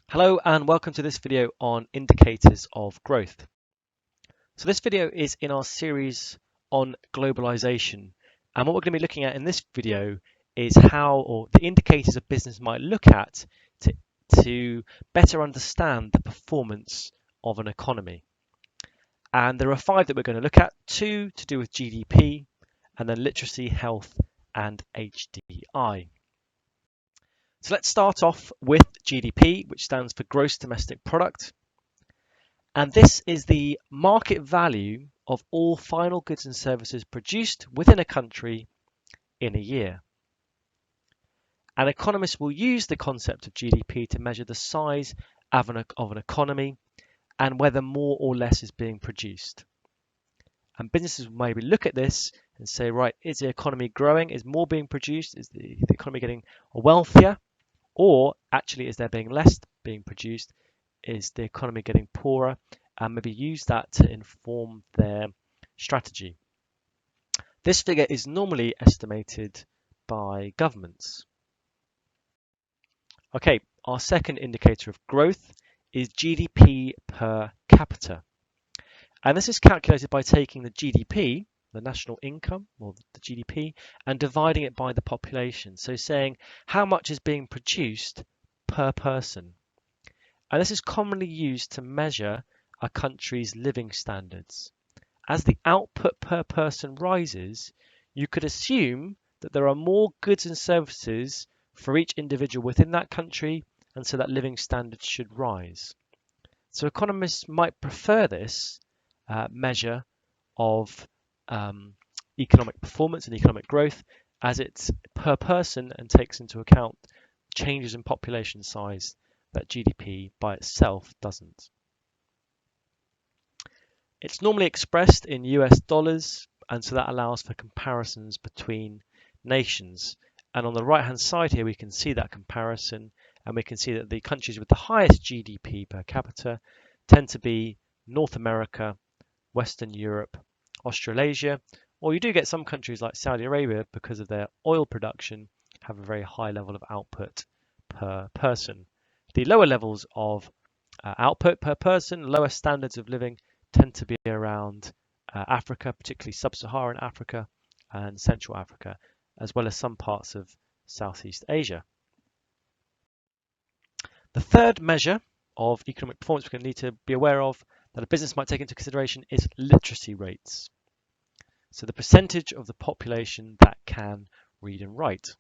Hello and welcome to this video on indicators of growth. So this video is in our series on globalization, and what we're going to be looking at in this video is how or the indicators a business might look at to better understand the performance of an economy. And there are 5 that we're going to look at, 2 to do with GDP, and then literacy, health, and HDI. So let's start off with GDP, which stands for Gross Domestic Product. And this is the market value of all final goods and services produced within a country in a year. And economists will use the concept of GDP to measure the size of an economy and whether more or less is being produced. And businesses will maybe look at this and say, right, is the economy growing? Is more being produced? Is the economy getting wealthier? Or actually, is there being less being produced? Is the economy getting poorer? And maybe use that to inform their strategy. This figure is normally estimated by governments. Okay, our second indicator of growth is GDP per capita. And this is calculated by taking the GDP, the national income, or the GDP, and dividing it by the population. So saying how much is being produced per person. And this is commonly used to measure a country's living standards. As the output per person rises, you could assume that there are more goods and services for each individual within that country, and so that living standards should rise. So economists might prefer this measure of economic performance and economic growth as it's per person and takes into account changes in population size that GDP by itself doesn't. It's normally expressed in US dollars, and so that allows for comparisons between nations. And on the right hand side here, we can see that comparison, and we can see that the countries with the highest GDP per capita tend to be North America, Western Europe, Australasia, or you do get some countries like Saudi Arabia, because of their oil production, have a very high level of output per person. The lower levels of output per person, lower standards of living, tend to be around Africa, particularly sub-Saharan Africa and Central Africa, as well as some parts of Southeast Asia. The third measure of economic performance we're going to need to be aware of that a business might take into consideration is literacy rates. So the percentage of the population that can read and write.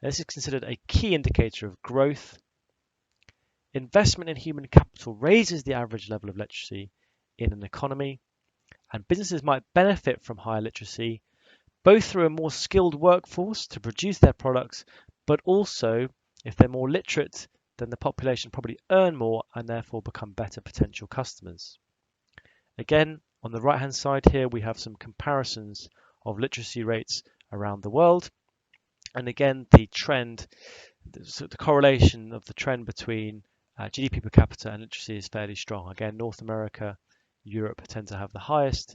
And this is considered a key indicator of growth. Investment in human capital raises the average level of literacy in an economy, and businesses might benefit from higher literacy, both through a more skilled workforce to produce their products, but also if they're more literate, then the population probably earn more and therefore become better potential customers. Again, on the right hand side here, we have some comparisons of literacy rates around the world. And again, the trend, the correlation of the trend between GDP per capita and literacy is fairly strong. Again, North America, Europe tend to have the highest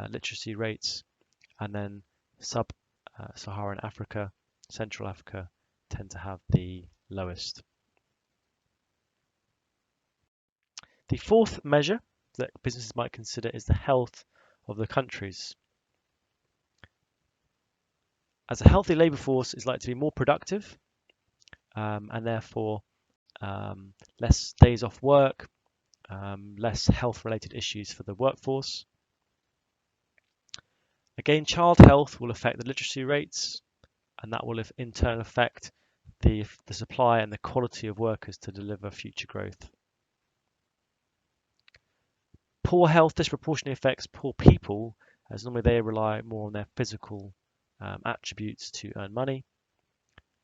literacy rates, and then sub-Saharan Africa, Central Africa tend to have the lowest. The fourth measure that businesses might consider is the health of the countries. As a healthy labour force is likely to be more productive and therefore less days off work, less health-related issues for the workforce. Again, child health will affect the literacy rates, and that will in turn affect the supply and the quality of workers to deliver future growth. Poor health disproportionately affects poor people, as normally they rely more on their physical attributes to earn money,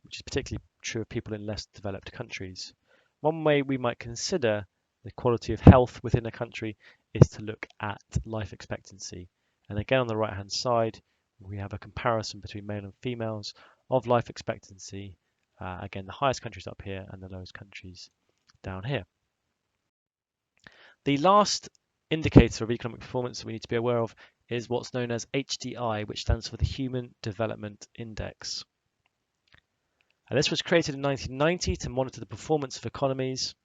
which is particularly true of people in less developed countries. One way we might consider the quality of health within a country is to look at life expectancy. And again, on the right hand side, we have a comparison between male and females of life expectancy. Again, the highest countries up here and the lowest countries down here. The last indicator of economic performance we need to be aware of is what's known as HDI, which stands for the Human Development Index. And this was created in 1990 to monitor the performance of economies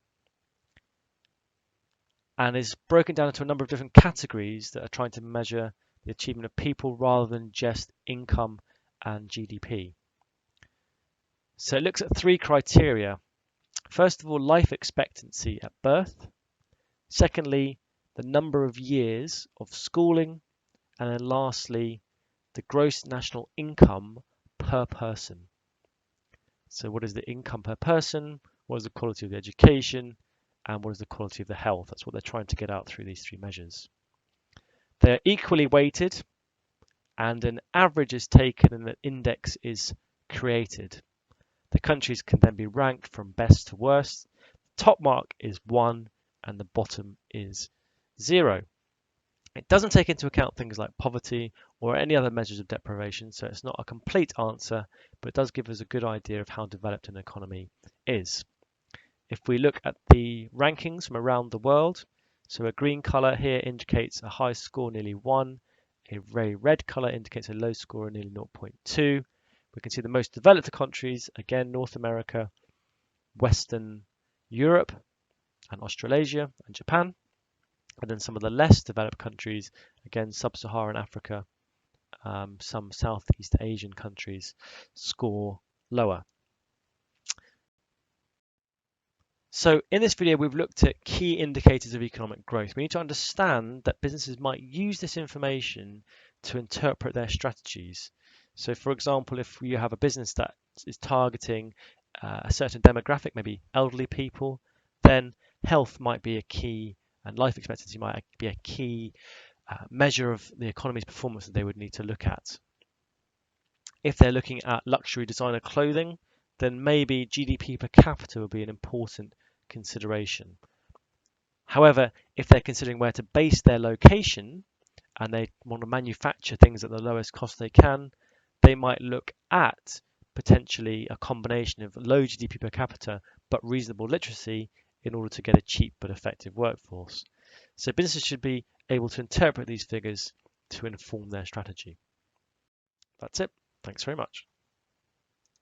and is broken down into a number of different categories that are trying to measure the achievement of people rather than just income and GDP. So it looks at 3 criteria. First of all, life expectancy at birth. Secondly, the number of years of schooling. And then lastly, the gross national income per person. So what is the income per person? What is the quality of the education? And what is the quality of the health? That's what they're trying to get out through these 3 measures. They're equally weighted, and an average is taken and an index is created. The countries can then be ranked from best to worst. The top mark is 1 and the bottom is 0. It doesn't take into account things like poverty or any other measures of deprivation, so it's not a complete answer, but it does give us a good idea of how developed an economy is. If we look at the rankings from around the world, so a green colour here indicates a high score, nearly 1. A very red colour indicates a low score, nearly 0.2. We can see the most developed countries, again, North America, Western Europe, and Australasia, and Japan. And then some of the less developed countries, again, Sub-Saharan Africa, some Southeast Asian countries score lower. So in this video, we've looked at key indicators of economic growth. We need to understand that businesses might use this information to interpret their strategies. So for example, if you have a business that is targeting a certain demographic, maybe elderly people, then health might be a key and life expectancy might be a key measure of the economy's performance that they would need to look at. If they're looking at luxury designer clothing, then maybe GDP per capita will be an important consideration. However, if they're considering where to base their location and they want to manufacture things at the lowest cost they can, they might look at potentially a combination of low GDP per capita but reasonable literacy in order to get a cheap but effective workforce. So businesses should be able to interpret these figures to inform their strategy. That's it. Thanks very much.